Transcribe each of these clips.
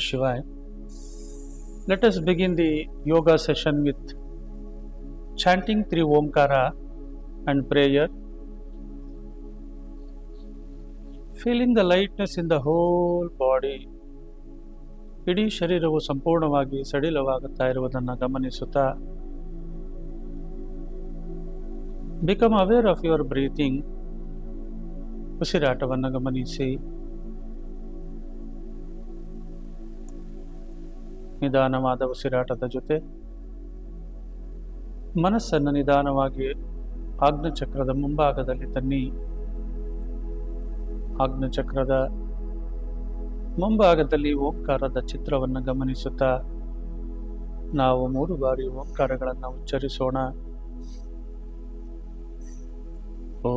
Namah Shivaya. Let us begin the yoga session with chanting 3 Omkara and prayer. Feeling the lightness in the whole body. ಇಡೀ ಶರೀರವು ಸಂಪೂರ್ಣವಾಗಿ ಸಡಿಲವಾಗುತ್ತಾ ಇರುವುದನ್ನು ಗಮನಿಸುತ್ತಾ become aware of your breathing. ಉಸಿರಾಟವನ್ನು ಗಮನಿಸಿ. ನಿಧಾನವಾದ ಉಸಿರಾಟದ ಜೊತೆ ಮನಸ್ಸನ್ನು ನಿಧಾನವಾಗಿ ಆಜ್ಞಾಚಕ್ರದ ಮುಂಭಾಗದಲ್ಲಿ ತನ್ನಿ. ಆಜ್ಞಾಚಕ್ರದ ಮುಂಭಾಗದಲ್ಲಿ ಓಂಕಾರದ ಚಿತ್ರವನ್ನು ಗಮನಿಸುತ್ತಾ ನಾವು 3 ಬಾರಿ ಓಂಕಾರಗಳನ್ನು ಉಚ್ಚರಿಸೋಣ. ಓ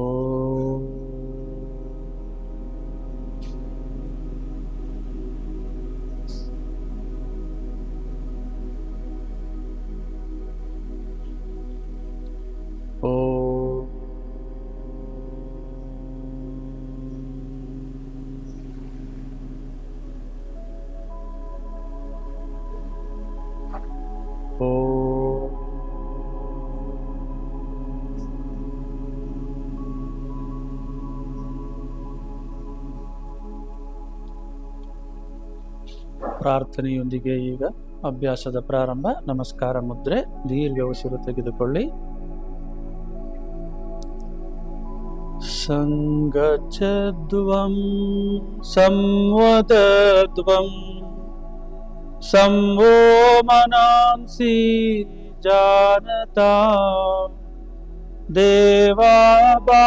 ಪ್ರಾರ್ಥನೆಯೊಂದಿಗೆ ಈಗ ಅಭ್ಯಾಸದ ಪ್ರಾರಂಭ. ನಮಸ್ಕಾರ ಮುದ್ರೆ. ದೀರ್ಘ ಉಸಿರು ತೆಗೆದುಕೊಳ್ಳಿ. ಸಂಗಚ್ಛದ್ವಂ ಸಂವದದ್ವಂ ಸಂವೋ ಮನಾಂಸಿ ಜಾನತಾ ದೇವಾಭಾಗಂ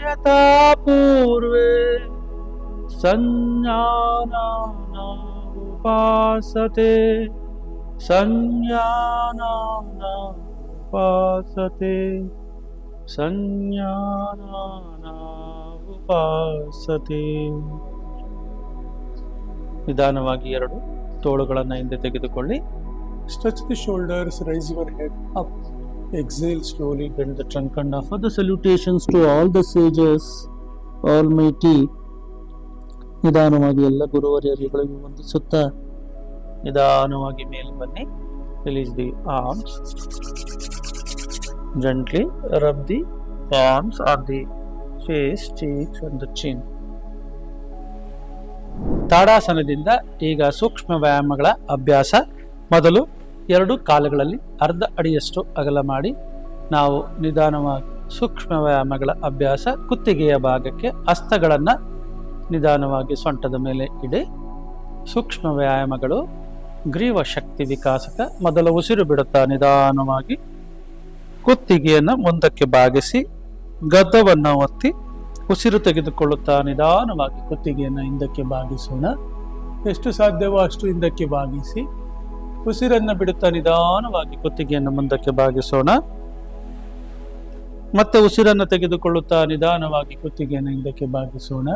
ಯಥಾ ಪೂರ್ವೇ ಸಂಜ್ಞಾನಾನ ಉಪಾಸತೆ ಸಂಜ್ಞಾನಾನ ಉಪಾಸತೆ ಸಂಜ್ಞಾನಾನ ಉಪಾಸತೆ. ನಿಧಾನವಾಗಿ 2 ತೋಳುಗಳನ್ನು ಹಿಂದೆ ತೆಗೆದುಕೊಳ್ಳಿ. Stretch the shoulders, raise your head up. Exhale slowly, bend the trunk and offer the salutations to all the sages, Almighty. ನಿಧಾನವಾಗಿ ಎಲ್ಲ ಗುರುವರ್ಯರಿಗಳಿಗೂ ವಂದಿಸುತ್ತಾ ನಿಧಾನವಾಗಿ ಮೇಲೆ ಬನ್ನಿ. Release the arms. Gently rub the palms on the face, cheeks and the chin. ತಾಡಾಸನದಿಂದ ಈಗ ಸೂಕ್ಷ್ಮ ವ್ಯಾಯಾಮಗಳ ಅಭ್ಯಾಸ. ಮೊದಲು 2 ಕಾಲುಗಳಲ್ಲಿ ಅರ್ಧ ಅಡಿಯಷ್ಟು ಅಗಲ ಮಾಡಿ ನಾವು ನಿಧಾನವಾಗಿ ಸೂಕ್ಷ್ಮ ವ್ಯಾಯಾಮಗಳ ಅಭ್ಯಾಸ. ಕುತ್ತಿಗೆಯ ಭಾಗಕ್ಕೆ ಹಸ್ತಗಳನ್ನು ನಿಧಾನವಾಗಿ ಸೊಂಟದ ಮೇಲೆ ಇಡಿ. ಸೂಕ್ಷ್ಮ ವ್ಯಾಯಾಮಗಳು ಗ್ರೀವ ಶಕ್ತಿ ವಿಕಾಸಕ. ಮೊದಲು ಉಸಿರು ಬಿಡುತ್ತಾ ನಿಧಾನವಾಗಿ ಕುತ್ತಿಗೆಯನ್ನು ಮುಂದಕ್ಕೆ ಬಾಗಿಸಿ ಗದ್ದವನ್ನು ಒತ್ತಿ ಉಸಿರು ತೆಗೆದುಕೊಳ್ಳುತ್ತಾ ನಿಧಾನವಾಗಿ ಕುತ್ತಿಗೆಯನ್ನು ಹಿಂದಕ್ಕೆ ಬಾಗಿಸೋಣ. ಎಷ್ಟು ಸಾಧ್ಯವೋ ಅಷ್ಟು ಹಿಂದಕ್ಕೆ ಬಾಗಿಸಿ ಉಸಿರನ್ನು ಬಿಡುತ್ತಾ ನಿಧಾನವಾಗಿ ಕುತ್ತಿಗೆಯನ್ನು ಮುಂದಕ್ಕೆ ಬಾಗಿಸೋಣ. ಮತ್ತೆ ಉಸಿರನ್ನು ತೆಗೆದುಕೊಳ್ಳುತ್ತಾ ನಿಧಾನವಾಗಿ ಕುತ್ತಿಗೆಯನ್ನು ಹಿಂದಕ್ಕೆ ಬಾಗಿಸೋಣ.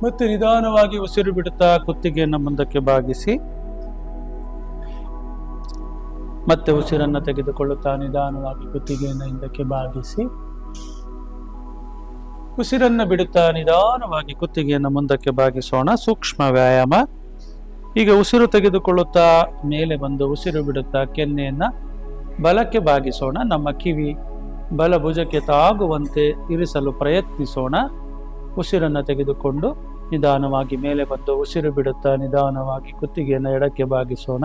ಮತ್ತೆ ನಿಧಾನವಾಗಿ ಉಸಿರು ಬಿಡುತ್ತಾ ಕುತ್ತಿಗೆಯನ್ನು ಮುಂದಕ್ಕೆ ಬಾಗಿಸಿ ಮತ್ತೆ ಉಸಿರನ್ನು ತೆಗೆದುಕೊಳ್ಳುತ್ತಾ ನಿಧಾನವಾಗಿ ಕುತ್ತಿಗೆಯನ್ನು ಹಿಂದಕ್ಕೆ ಬಾಗಿಸಿ ಉಸಿರನ್ನು ಬಿಡುತ್ತಾ ನಿಧಾನವಾಗಿ ಕುತ್ತಿಗೆಯನ್ನು ಮುಂದಕ್ಕೆ ಬಾಗಿಸೋಣ. ಸೂಕ್ಷ್ಮ ವ್ಯಾಯಾಮ. ಈಗ ಉಸಿರು ತೆಗೆದುಕೊಳ್ಳುತ್ತಾ ಮೇಲೆ ಬಂದು ಉಸಿರು ಬಿಡುತ್ತಾ ಕೆನ್ನೆಯನ್ನ ಬಲಕ್ಕೆ ಬಾಗಿಸೋಣ. ನಮ್ಮ ಕಿವಿ ಬಲ ಭುಜಕ್ಕೆ ತಾಗುವಂತೆ ಇರಿಸಲು ಪ್ರಯತ್ನಿಸೋಣ. ಉಸಿರನ್ನು ತೆಗೆದುಕೊಂಡು ನಿಧಾನವಾಗಿ ಮೇಲೆ ಬಂದು ಉಸಿರು ಬಿಡುತ್ತಾ ನಿಧಾನವಾಗಿ ಕುತ್ತಿಗೆಯನ್ನು ಎಡಕ್ಕೆ ಬಾಗಿಸೋಣ.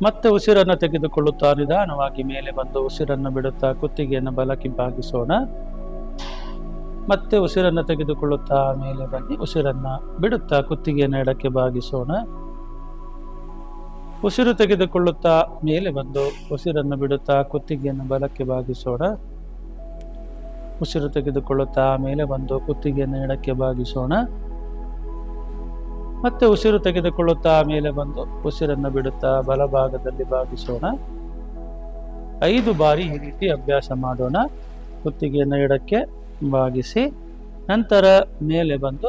ಮತ್ತೆ ಉಸಿರನ್ನು ತೆಗೆದುಕೊಳ್ಳುತ್ತಾ ನಿಧಾನವಾಗಿ ಮೇಲೆ ಬಂದು ಉಸಿರನ್ನು ಬಿಡುತ್ತಾ ಕುತ್ತಿಗೆಯನ್ನು ಬಲಕ್ಕೆ ಬಾಗಿಸೋಣ. ಮತ್ತೆ ಉಸಿರನ್ನು ತೆಗೆದುಕೊಳ್ಳುತ್ತಾ ಮೇಲೆ ಬನ್ನಿ ಉಸಿರನ್ನು ಬಿಡುತ್ತಾ ಕುತ್ತಿಗೆಯನ್ನು ಎಡಕ್ಕೆ ಬಾಗಿಸೋಣ. ಉಸಿರು ತೆಗೆದುಕೊಳ್ಳುತ್ತಾ ಮೇಲೆ ಬಂದು ಉಸಿರನ್ನು ಬಿಡುತ್ತಾ ಕುತ್ತಿಗೆಯನ್ನು ಬಲಕ್ಕೆ ಬಾಗಿಸೋಣ. ಉಸಿರು ತೆಗೆದುಕೊಳ್ಳುತ್ತಾ ಮೇಲೆ ಬಂದು ಕುತ್ತಿಗೆಯನ್ನು ಎಡಕ್ಕೆ ಬಾಗಿಸೋಣ. ಮತ್ತೆ ಉಸಿರು ತೆಗೆದುಕೊಳ್ಳುತ್ತಾ ಮೇಲೆ ಬಂದು ಉಸಿರನ್ನು ಬಿಡುತ್ತಾ ಬಲಭಾಗದಲ್ಲಿ ಬಾಗಿಸೋಣ. 5 ಬಾರಿ ಈ ರೀತಿ ಅಭ್ಯಾಸ ಮಾಡೋಣ. ಕುತ್ತಿಗೆಯನ್ನು ಎಡಕ್ಕೆ ಬಾಗಿಸಿ ನಂತರ ಮೇಲೆ ಬಂದು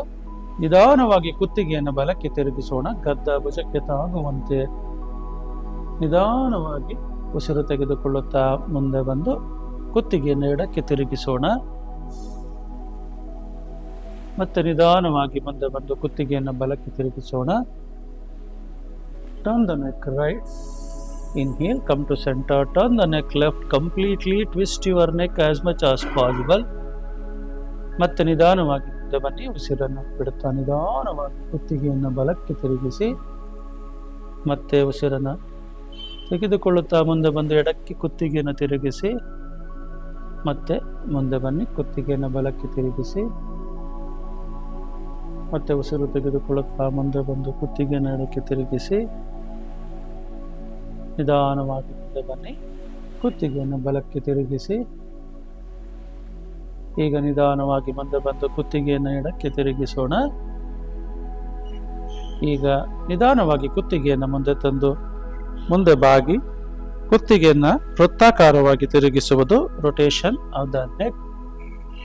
ನಿಧಾನವಾಗಿ ಕುತ್ತಿಗೆಯನ್ನು ಬಲಕ್ಕೆ ತಿರುಗಿಸೋಣ. ಗದ್ದ ಭುಜಕ್ಕೆ ತಾಗುವಂತೆ ನಿಧಾನವಾಗಿ ಉಸಿರು ತೆಗೆದುಕೊಳ್ಳುತ್ತಾ ಮುಂದೆ ಬಂದು ಕುತ್ತಿಗೆಯನ್ನು ಎಡಕ್ಕೆ ತಿರುಗಿಸೋಣ. ಮತ್ತೆ ನಿಧಾನವಾಗಿ ಮುಂದೆ ಬಂದು ಕುತ್ತಿಗೆಯನ್ನು ಬಲಕ್ಕೆ ತಿರುಗಿಸೋಣ. Turn the neck right. Inhale, come to center, turn the neck left completely, twist your neck as much as possible. ಮತ್ತೆ ನಿಧಾನವಾಗಿ ಮುಂದೆ ಬನ್ನಿ, ಉಸಿರನ್ನು ಬಿಡುತ್ತಾ ನಿಧಾನವಾಗಿ ಕುತ್ತಿಗೆಯನ್ನು ಬಲಕ್ಕೆ ತಿರುಗಿಸಿ ಮತ್ತೆ ಉಸಿರನ್ನು ತೆಗೆದುಕೊಳ್ಳುತ್ತಾ ಮುಂದೆ ಬಂದು ಎಡಕ್ಕೆ ಕುತ್ತಿಗೆಯನ್ನು ತಿರುಗಿಸಿ ಮತ್ತೆ ಮುಂದೆ ಬನ್ನಿ, ಕುತ್ತಿಗೆಯನ್ನು ಬಲಕ್ಕೆ ತಿರುಗಿಸಿ ಮತ್ತೆ ಉಸಿರು ತೆಗೆದುಕೊಳ್ಳುತ್ತಾ ಮುಂದೆ ಬಂದು ಕುತ್ತಿಗೆಯನ್ನು ಎಡಕ್ಕೆ ತಿರುಗಿಸಿ ನಿಧಾನವಾಗಿ ಮುಂದೆ ಬನ್ನಿ, ಕುತ್ತಿಗೆಯನ್ನು ಬಲಕ್ಕೆ ತಿರುಗಿಸಿ. ಈಗ ನಿಧಾನವಾಗಿ ಮುಂದೆ ಬಂದು ಕುತ್ತಿಗೆಯನ್ನು ಎಡಕ್ಕೆ ತಿರುಗಿಸೋಣ. ಈಗ ನಿಧಾನವಾಗಿ ಕುತ್ತಿಗೆಯನ್ನು ಮುಂದೆ ತಂದು ಮುಂದೆ ಬಾಗಿ ಕುತ್ತಿಗೆಯನ್ನು ವೃತ್ತಾಕಾರವಾಗಿ ತಿರುಗಿಸುವುದು ರೊಟೇಷನ್ ಆಫ್ ದ ನೆಕ್.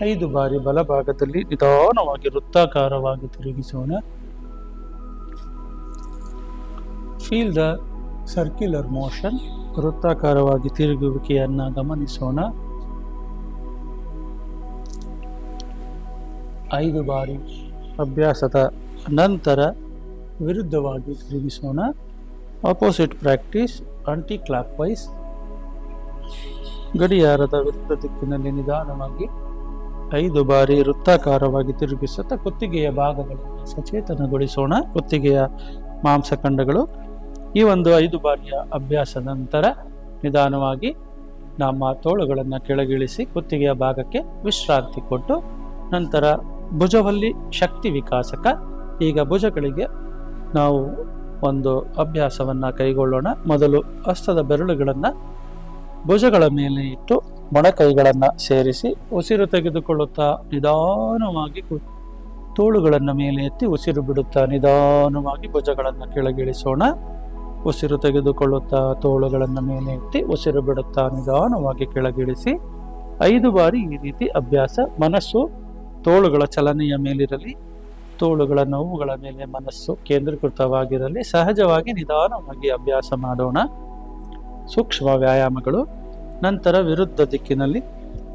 5 ಬಾರಿ ಬಲಭಾಗದಲ್ಲಿ ನಿಧಾನವಾಗಿ ವೃತ್ತಾಕಾರವಾಗಿ ತಿರುಗಿಸೋಣ. Feel the circular motion. ವೃತ್ತಾಕಾರವಾಗಿ ತಿರುಗುವಿಕೆಯನ್ನು ಗಮನಿಸೋಣ. 5 ಬಾರಿ ಅಭ್ಯಾಸದ ನಂತರ ವಿರುದ್ಧವಾಗಿ ತಿರುಗಿಸೋಣ. Opposite practice anticlockwise. ಗಡಿಯಾರದ ವಿರುದ್ಧ ದಿಕ್ಕಿನಲ್ಲಿ ನಿಧಾನವಾಗಿ 5 ಬಾರಿ ವೃತ್ತಾಕಾರವಾಗಿ ತಿರುಗಿಸುತ್ತಾ ಕುತ್ತಿಗೆಯ ಭಾಗಗಳನ್ನು ಸಚೇತನಗೊಳಿಸೋಣ. ಕುತ್ತಿಗೆಯ ಮಾಂಸಖಂಡಗಳು. ಈ ಒಂದು 5 ಬಾರಿಯ ಅಭ್ಯಾಸದ ನಂತರ ನಿಧಾನವಾಗಿ ನಮ್ಮ ತೋಳುಗಳನ್ನು ಕೆಳಗಿಳಿಸಿ ಕುತ್ತಿಗೆಯ ಭಾಗಕ್ಕೆ ವಿಶ್ರಾಂತಿ ಕೊಟ್ಟು ನಂತರ ಭುಜವಲ್ಲಿ ಶಕ್ತಿ ವಿಕಾಸಕ. ಈಗ ಭುಜಗಳಿಗೆ ನಾವು ಒಂದು ಅಭ್ಯಾಸವನ್ನು ಕೈಗೊಳ್ಳೋಣ. ಮೊದಲು ಹಸ್ತದ ಬೆರಳುಗಳನ್ನು ಭುಜಗಳ ಮೇಲೆ ಇಟ್ಟು ಮೊಣಕೈಗಳನ್ನು ಸೇರಿಸಿ ಉಸಿರು ತೆಗೆದುಕೊಳ್ಳುತ್ತಾ ನಿಧಾನವಾಗಿ ತೋಳುಗಳನ್ನು ಮೇಲೆ ಎತ್ತಿ ಉಸಿರು ಬಿಡುತ್ತಾ ನಿಧಾನವಾಗಿ ಭುಜಗಳನ್ನು ಕೆಳಗಿಳಿಸೋಣ. ಉಸಿರು ತೆಗೆದುಕೊಳ್ಳುತ್ತಾ ತೋಳುಗಳನ್ನು ಮೇಲೆ ಎತ್ತಿ ಉಸಿರು ಬಿಡುತ್ತಾ ನಿಧಾನವಾಗಿ ಕೆಳಗಿಳಿಸಿ 5 ಬಾರಿ ಈ ರೀತಿ ಅಭ್ಯಾಸ. ಮನಸ್ಸು ತೋಳುಗಳ ಚಲನೆಯ ಮೇಲಿರಲಿ, ತೋಳುಗಳ ನೋವುಗಳ ಮೇಲೆ ಮನಸ್ಸು ಕೇಂದ್ರೀಕೃತವಾಗಿರಲಿ. ಸಹಜವಾಗಿ ನಿಧಾನವಾಗಿ ಅಭ್ಯಾಸ ಮಾಡೋಣ. ಸೂಕ್ಷ್ಮ ವ್ಯಾಯಾಮಗಳು. ನಂತರ ವಿರುದ್ಧ ದಿಕ್ಕಿನಲ್ಲಿ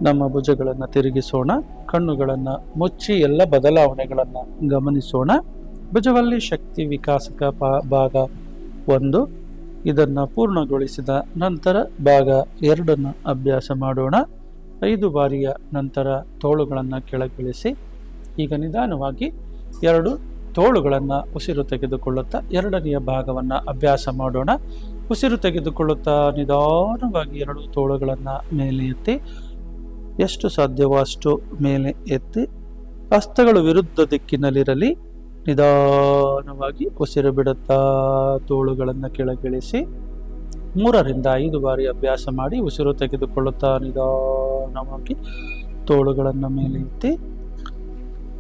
ನಮ್ಮ ಭುಜಗಳನ್ನು ತಿರುಗಿಸೋಣ. ಕಣ್ಣುಗಳನ್ನು ಮುಚ್ಚಿ ಎಲ್ಲ ಬದಲಾವಣೆಗಳನ್ನು ಗಮನಿಸೋಣ. ಭುಜವಲ್ಲಿ ಶಕ್ತಿ ವಿಕಾಸಕ ಭಾಗ 1. ಇದನ್ನು ಪೂರ್ಣಗೊಳಿಸಿದ ನಂತರ ಭಾಗ 2 ಅಭ್ಯಾಸ ಮಾಡೋಣ. 5 ಬಾರಿಯ ನಂತರ ತೋಳುಗಳನ್ನು ಕೆಳಗಿಳಿಸಿ ಈಗ ನಿಧಾನವಾಗಿ 2 ತೋಳುಗಳನ್ನು ಉಸಿರು ತೆಗೆದುಕೊಳ್ಳುತ್ತಾ 2ನೆಯ ಭಾಗವನ್ನು ಅಭ್ಯಾಸ ಮಾಡೋಣ. ಉಸಿರು ತೆಗೆದುಕೊಳ್ಳುತ್ತಾ ನಿಧಾನವಾಗಿ 2 ತೋಳುಗಳನ್ನು ಮೇಲೆ ಎತ್ತಿ ಎಷ್ಟು ಸಾಧ್ಯವೋ ಅಷ್ಟು ಮೇಲೆ ಎತ್ತಿ ಹಸ್ತಗಳು ವಿರುದ್ಧ ದಿಕ್ಕಿನಲ್ಲಿರಲಿ. ನಿಧಾನವಾಗಿ ಉಸಿರು ಬಿಡುತ್ತಾ ತೋಳುಗಳನ್ನು ಕೆಳಗಿಳಿಸಿ 3 ರಿಂದ 5 ಬಾರಿ ಅಭ್ಯಾಸ ಮಾಡಿ ಉಸಿರು ತೆಗೆದುಕೊಳ್ಳುತ್ತಾ ನಿಧಾನವಾಗಿ ತೋಳುಗಳನ್ನು ಮೇಲೆ ಎತ್ತಿ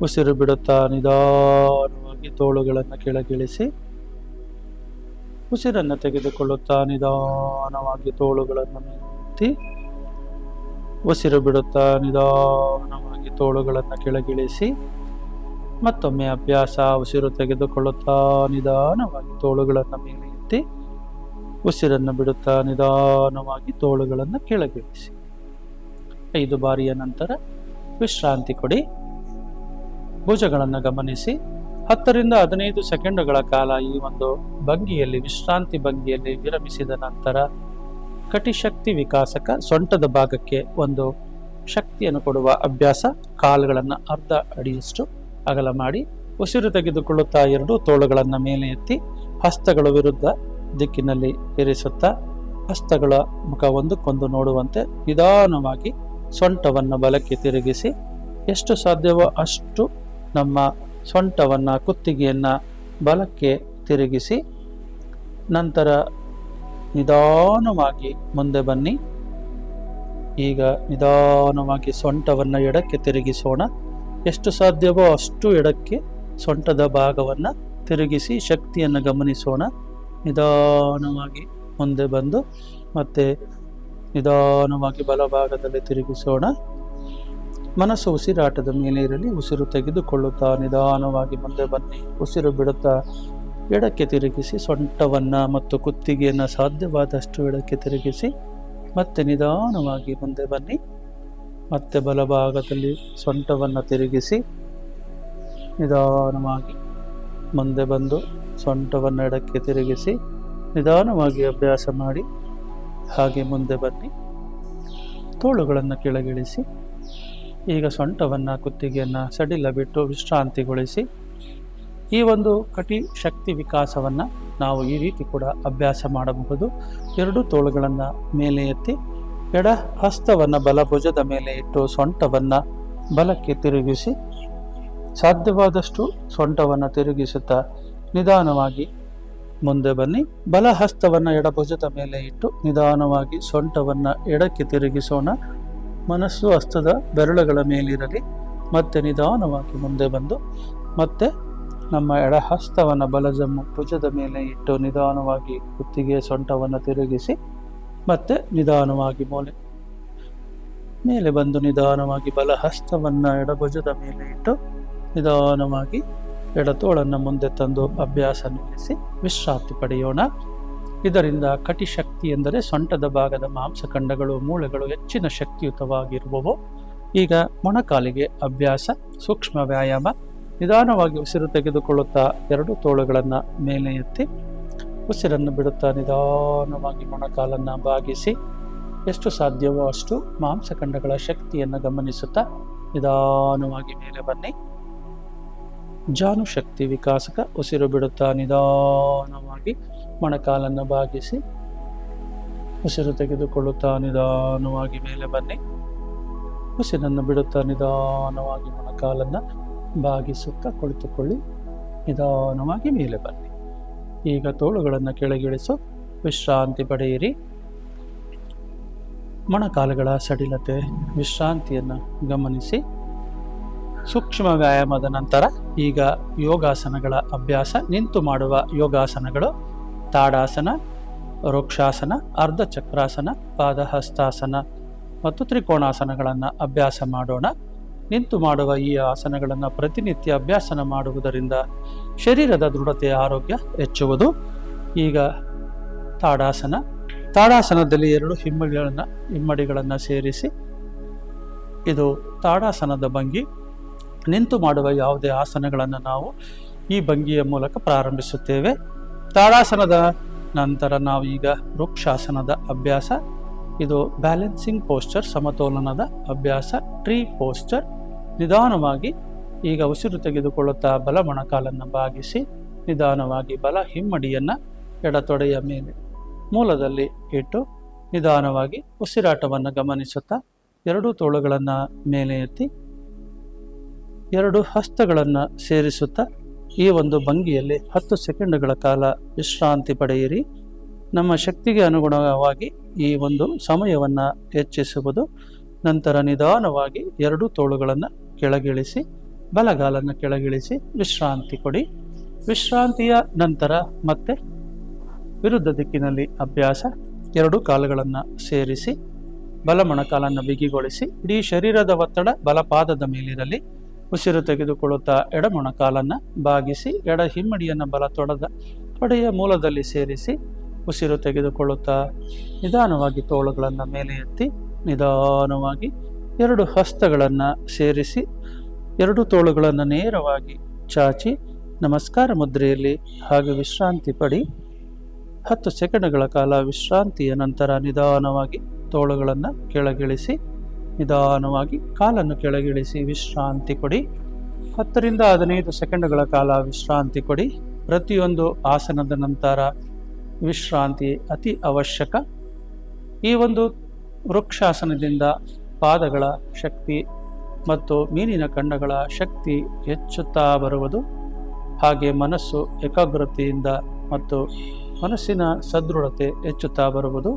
ಉಸಿರು ಬಿಡುತ್ತಾ ನಿಧಾನವಾಗಿ ತೋಳುಗಳನ್ನು ಕೆಳಗಿಳಿಸಿ ಉಸಿರನ್ನು ತೆಗೆದುಕೊಳ್ಳುತ್ತಾ ನಿಧಾನವಾಗಿ ತೋಳುಗಳನ್ನು ಮೇಲೆ ಎತ್ತಿ ಉಸಿರು ಬಿಡುತ್ತಾ ನಿಧಾನವಾಗಿ ತೋಳುಗಳನ್ನು ಕೆಳಗಿಳಿಸಿ ಮತ್ತೊಮ್ಮೆ ಅಭ್ಯಾಸ. ಉಸಿರು ತೆಗೆದುಕೊಳ್ಳುತ್ತಾ ನಿಧಾನವಾಗಿ ತೋಳುಗಳನ್ನು ಮೇಲೆ ಎತ್ತಿ ಉಸಿರನ್ನು ಬಿಡುತ್ತಾ ನಿಧಾನವಾಗಿ ತೋಳುಗಳನ್ನು ಕೆಳಗಿಳಿಸಿ 5 ಬಾರಿಯ ನಂತರ ವಿಶ್ರಾಂತಿ ಕೊಡಿ. ಭುಜಗಳನ್ನು ಗಮನಿಸಿ 10 ರಿಂದ 15 ಸೆಕೆಂಡುಗಳ ಕಾಲ ಈ ಒಂದು ಭಂಗಿಯಲ್ಲಿ ವಿಶ್ರಾಂತಿ ಭಂಗಿಯಲ್ಲಿ ವಿರಮಿಸಿದ ನಂತರ ಕಟಿಶಕ್ತಿ ವಿಕಾಸಕ ಸೊಂಟದ ಭಾಗಕ್ಕೆ ಒಂದು ಶಕ್ತಿಯನ್ನು ಕೊಡುವ ಅಭ್ಯಾಸ. ಕಾಲುಗಳನ್ನು ಅರ್ಧ ಅಡಿಯಷ್ಟು ಅಗಲ ಮಾಡಿ ಉಸಿರು ತೆಗೆದುಕೊಳ್ಳುತ್ತಾ 2 ತೋಳುಗಳನ್ನು ಮೇಲೆ ಎತ್ತಿ ಹಸ್ತಗಳು ವಿರುದ್ಧ ದಿಕ್ಕಿನಲ್ಲಿ ಇರಿಸುತ್ತಾ ಹಸ್ತಗಳ ಮುಖ ಒಂದಕ್ಕೊಂದು ನೋಡುವಂತೆ ನಿಧಾನವಾಗಿ ಸೊಂಟವನ್ನು ಬಲಕ್ಕೆ ತಿರುಗಿಸಿ ಎಷ್ಟು ಸಾಧ್ಯವೋ ಅಷ್ಟು ನಮ್ಮ ಸೊಂಟವನ್ನು ಕುತ್ತಿಗೆಯನ್ನು ಬಲಕ್ಕೆ ತಿರುಗಿಸಿ ನಂತರ ನಿಧಾನವಾಗಿ ಮುಂದೆ ಬನ್ನಿ. ಈಗ ನಿಧಾನವಾಗಿ ಸೊಂಟವನ್ನು ಎಡಕ್ಕೆ ತಿರುಗಿಸೋಣ. ಎಷ್ಟು ಸಾಧ್ಯವೋ ಅಷ್ಟು ಎಡಕ್ಕೆ ಸೊಂಟದ ಭಾಗವನ್ನು ತಿರುಗಿಸಿ ಶಕ್ತಿಯನ್ನು ಗಮನಿಸೋಣ. ನಿಧಾನವಾಗಿ ಮುಂದೆ ಬಂದು ಮತ್ತೆ ನಿಧಾನವಾಗಿ ಬಲಭಾಗದಲ್ಲಿ ತಿರುಗಿಸೋಣ. ಮನಸ್ಸು ಉಸಿರಾಟದ ಮೇಲೆ ಇರಲಿ. ಉಸಿರು ತೆಗೆದುಕೊಳ್ಳುತ್ತಾ ನಿಧಾನವಾಗಿ ಮುಂದೆ ಬನ್ನಿ. ಉಸಿರು ಬಿಡುತ್ತಾ ಎಡಕ್ಕೆ ತಿರುಗಿಸಿ ಸೊಂಟವನ್ನು ಮತ್ತು ಕುತ್ತಿಗೆಯನ್ನು ಸಾಧ್ಯವಾದಷ್ಟು ಎಡಕ್ಕೆ ತಿರುಗಿಸಿ ಮತ್ತೆ ನಿಧಾನವಾಗಿ ಮುಂದೆ ಬನ್ನಿ. ಮತ್ತೆ ಬಲಭಾಗದಲ್ಲಿ ಸೊಂಟವನ್ನು ತಿರುಗಿಸಿ ನಿಧಾನವಾಗಿ ಮುಂದೆ ಬಂದು ಸೊಂಟವನ್ನು ಎಡಕ್ಕೆ ತಿರುಗಿಸಿ ನಿಧಾನವಾಗಿ ಅಭ್ಯಾಸ ಮಾಡಿ. ಹಾಗೆ ಮುಂದೆ ಬನ್ನಿ, ತೋಳುಗಳನ್ನು ಕೆಳಗಿಳಿಸಿ. ಈಗ ಸೊಂಟವನ್ನು ಕುತ್ತಿಗೆಯನ್ನು ಸಡಿಲ ಬಿಟ್ಟು ವಿಶ್ರಾಂತಿಗೊಳಿಸಿ. ಈ ಒಂದು ಕಟಿ ಶಕ್ತಿ ವಿಕಾಸವನ್ನು ನಾವು ಈ ರೀತಿ ಕೂಡ ಅಭ್ಯಾಸ ಮಾಡಬಹುದು. ಎರಡು ತೋಳುಗಳನ್ನು ಮೇಲೆ ಎತ್ತಿ ಎಡ ಹಸ್ತವನ್ನು ಬಲ ಭುಜದ ಮೇಲೆ ಇಟ್ಟು ಸೊಂಟವನ್ನು ಬಲಕ್ಕೆ ತಿರುಗಿಸಿ. ಸಾಧ್ಯವಾದಷ್ಟು ಸೊಂಟವನ್ನು ತಿರುಗಿಸುತ್ತಾ ನಿಧಾನವಾಗಿ ಮುಂದೆ ಬನ್ನಿ. ಬಲ ಹಸ್ತವನ್ನು ಎಡಭುಜದ ಮೇಲೆ ಇಟ್ಟು ನಿಧಾನವಾಗಿ ಸೊಂಟವನ್ನು ಎಡಕ್ಕೆ ತಿರುಗಿಸೋಣ. ಮನಸ್ಸು ಹಸ್ತದ ಬೆರಳುಗಳ ಮೇಲಿರಲಿ. ಮತ್ತೆ ನಿಧಾನವಾಗಿ ಮುಂದೆ ಬಂದು ಮತ್ತೆ ನಮ್ಮ ಎಡ ಹಸ್ತವನ್ನು ಭುಜದ ಮೇಲೆ ಇಟ್ಟು ನಿಧಾನವಾಗಿ ಕುತ್ತಿಗೆ ಸೊಂಟವನ್ನು ತಿರುಗಿಸಿ ಮತ್ತೆ ನಿಧಾನವಾಗಿ ಮೇಲೆ ಬಂದು ನಿಧಾನವಾಗಿ ಬಲ ಹಸ್ತವನ್ನು ಎಡಭುಜದ ಮೇಲೆ ಇಟ್ಟು ನಿಧಾನವಾಗಿ ಎಡತೋಳನ್ನು ಮುಂದೆ ತಂದು ಅಭ್ಯಾಸ ನಿಲ್ಲಿಸಿ ವಿಶ್ರಾಂತಿ ಪಡೆಯೋಣ. ಇದರಿಂದ ಕಟಿಶಕ್ತಿ ಎಂದರೆ ಸೊಂಟದ ಭಾಗದ ಮಾಂಸಖಂಡಗಳು, ಮೂಳೆಗಳು ಹೆಚ್ಚಿನ ಶಕ್ತಿಯುತವಾಗಿರುವವು. ಈಗ ಮೊಣಕಾಲಿಗೆ ಅಭ್ಯಾಸ, ಸೂಕ್ಷ್ಮ ವ್ಯಾಯಾಮ. ನಿಧಾನವಾಗಿ ಉಸಿರು ತೆಗೆದುಕೊಳ್ಳುತ್ತಾ ಎರಡು ತೋಳುಗಳನ್ನು ಮೇಲೆ ಎತ್ತಿ ಉಸಿರನ್ನು ಬಿಡುತ್ತಾ ನಿಧಾನವಾಗಿ ಮೊಣಕಾಲನ್ನು ಬಾಗಿಸಿ. ಎಷ್ಟು ಸಾಧ್ಯವೋ ಅಷ್ಟು ಮಾಂಸಖಂಡಗಳ ಶಕ್ತಿಯನ್ನು ಗಮನಿಸುತ್ತಾ ನಿಧಾನವಾಗಿ ಮೇಲೆ ಬನ್ನಿ. ಜಾನುಶಕ್ತಿ ವಿಕಾಸಕ. ಉಸಿರು ಬಿಡುತ್ತಾ ನಿಧಾನವಾಗಿ ಮೊಣಕಾಲನ್ನು ಬಾಗಿಸಿ ಉಸಿರು ತೆಗೆದುಕೊಳ್ಳುತ್ತಾ ನಿಧಾನವಾಗಿ ಮೇಲೆ ಬನ್ನಿ. ಉಸಿರನ್ನು ಬಿಡುತ್ತಾ ನಿಧಾನವಾಗಿ ಮೊಣಕಾಲನ್ನು ಬಾಗಿಸುತ್ತಾ ಕುಳಿತುಕೊಳ್ಳಿ. ನಿಧಾನವಾಗಿ ಮೇಲೆ ಬನ್ನಿ. ಈಗ ತೋಳುಗಳನ್ನು ಕೆಳಗಿಳಿಸು, ವಿಶ್ರಾಂತಿ ಪಡೆಯಿರಿ. ಮೊಣಕಾಲುಗಳ ಸಡಿಲತೆ, ವಿಶ್ರಾಂತಿಯನ್ನು ಗಮನಿಸಿ. ಸೂಕ್ಷ್ಮ ವ್ಯಾಯಾಮದ ನಂತರ ಈಗ ಯೋಗಾಸನಗಳ ಅಭ್ಯಾಸ. ನಿಂತು ಮಾಡುವ ಯೋಗಾಸನಗಳು ತಾಡಾಸನ, ವೃಕ್ಷಾಸನ, ಅರ್ಧ ಚಕ್ರಾಸನ, ಪಾದಹಸ್ತಾಸನ ಮತ್ತು ತ್ರಿಕೋಣಾಸನಗಳನ್ನು ಅಭ್ಯಾಸ ಮಾಡೋಣ. ನಿಂತು ಮಾಡುವ ಈ ಆಸನಗಳನ್ನು ಪ್ರತಿನಿತ್ಯ ಅಭ್ಯಾಸನ ಮಾಡುವುದರಿಂದ ಶರೀರದ ದೃಢತೆ, ಆರೋಗ್ಯ ಹೆಚ್ಚುವುದು. ಈಗ ತಾಡಾಸನ. ತಾಡಾಸನದಲ್ಲಿ ಎರಡು ಹಿಮ್ಮಡಿಗಳನ್ನು ಸೇರಿಸಿ, ಇದು ತಾಡಾಸನದ ಭಂಗಿ. ನಿಂತು ಮಾಡುವ ಯಾವುದೇ ಆಸನಗಳನ್ನು ನಾವು ಈ ಭಂಗಿಯ ಮೂಲಕ ಪ್ರಾರಂಭಿಸುತ್ತೇವೆ. ತಾಡಾಸನದ ನಂತರ ನಾವು ಈಗ ವೃಕ್ಷಾಸನದ ಅಭ್ಯಾಸ. ಇದು ಬ್ಯಾಲೆನ್ಸಿಂಗ್ ಪೋಸ್ಚರ್, ಸಮತೋಲನದ ಅಭ್ಯಾಸ, ಟ್ರೀ ಪೋಸ್ಚರ್. ನಿಧಾನವಾಗಿ ಈಗ ಉಸಿರು ತೆಗೆದುಕೊಳ್ಳುತ್ತಾ ಬಲ ಮೊಣಕಾಲನ್ನು ಬಾಗಿಸಿ ನಿಧಾನವಾಗಿ ಬಲ ಹಿಮ್ಮಡಿಯನ್ನು ಎಡತೊಡೆಯ ಮೇಲೆ ಮೂಲದಲ್ಲಿ ಇಟ್ಟು ನಿಧಾನವಾಗಿ ಉಸಿರಾಟವನ್ನು ಗಮನಿಸುತ್ತಾ ಎರಡು ತೋಳುಗಳನ್ನು ಮೇಲೆ ಎತ್ತಿ ಎರಡು ಹಸ್ತಗಳನ್ನು ಸೇರಿಸುತ್ತಾ ಈ ಒಂದು ಭಂಗಿಯಲ್ಲಿ 10 ಸೆಕೆಂಡುಗಳ ಕಾಲ ವಿಶ್ರಾಂತಿ ಪಡೆಯಿರಿ. ನಮ್ಮ ಶಕ್ತಿಗೆ ಅನುಗುಣವಾಗಿ ಈ ಒಂದು ಸಮಯವನ್ನು ಹೆಚ್ಚಿಸುವುದು. ನಂತರ ನಿಧಾನವಾಗಿ ಎರಡು ತೋಳುಗಳನ್ನು ಕೆಳಗಿಳಿಸಿ ಬಲಗಾಲನ್ನು ಕೆಳಗಿಳಿಸಿ ವಿಶ್ರಾಂತಿ ಕೊಡಿ. ವಿಶ್ರಾಂತಿಯ ನಂತರ ಮತ್ತೆ ವಿರುದ್ಧ ದಿಕ್ಕಿನಲ್ಲಿ ಅಭ್ಯಾಸ. ಎರಡು ಕಾಲುಗಳನ್ನು ಸೇರಿಸಿ ಬಲ ಮೊಣಕಾಲನ್ನು ಬಿಗಿಗೊಳಿಸಿ ಇಡೀ ಶರೀರದ ಒತ್ತಡ ಬಲಪಾದದ ಮೇಲಿರಲಿ. ಉಸಿರು ತೆಗೆದುಕೊಳ್ಳುತ್ತಾ ಎಡ ಮೊಣಕಾಲನ್ನು ಬಾಗಿಸಿ ಎಡ ಹಿಮ್ಮಡಿಯನ್ನು ಬಲ ತೊಡೆಯ ಮೂಲದಲ್ಲಿ ಸೇರಿಸಿ ಉಸಿರು ತೆಗೆದುಕೊಳ್ಳುತ್ತಾ ನಿಧಾನವಾಗಿ ತೋಳುಗಳನ್ನು ಮೇಲೆ ಎತ್ತಿ ನಿಧಾನವಾಗಿ ಎರಡು ಹಸ್ತಗಳನ್ನು ಸೇರಿಸಿ ಎರಡು ತೋಳುಗಳನ್ನು ನೇರವಾಗಿ ಚಾಚಿ ನಮಸ್ಕಾರ ಮುದ್ರೆಯಲ್ಲಿ ಹಾಗೆ ವಿಶ್ರಾಂತಿ ಪಡಿ. 10 ಸೆಕೆಂಡ್ಗಳ ಕಾಲ ವಿಶ್ರಾಂತಿಯ ನಂತರ ನಿಧಾನವಾಗಿ ತೋಳುಗಳನ್ನು ಕೆಳಗಿಳಿಸಿ ನಿಧಾನವಾಗಿ ಕಾಲನ್ನು ಕೆಳಗಿಳಿಸಿ ವಿಶ್ರಾಂತಿ ಕೊಡಿ. 10 ರಿಂದ 15 ಸೆಕೆಂಡ್ಗಳ ಕಾಲ ವಿಶ್ರಾಂತಿ ಕೊಡಿ. ಪ್ರತಿಯೊಂದು ಆಸನದ ನಂತರ ವಿಶ್ರಾಂತಿ ಅತಿ ಅವಶ್ಯಕ. ಈ ಒಂದು ವೃಕ್ಷಾಸನದಿಂದ ಪಾದಗಳ ಶಕ್ತಿ ಮತ್ತು ಮೀನಿನ ಖಂಡಗಳ ಶಕ್ತಿ ಹೆಚ್ಚುತ್ತಾ ಬರುವುದು. ಹಾಗೆ ಮನಸ್ಸು ಏಕಾಗ್ರತೆಯಿಂದ ಮತ್ತು ಮನಸ್ಸಿನ ಸದೃಢತೆ ಹೆಚ್ಚುತ್ತಾ ಬರುವುದು.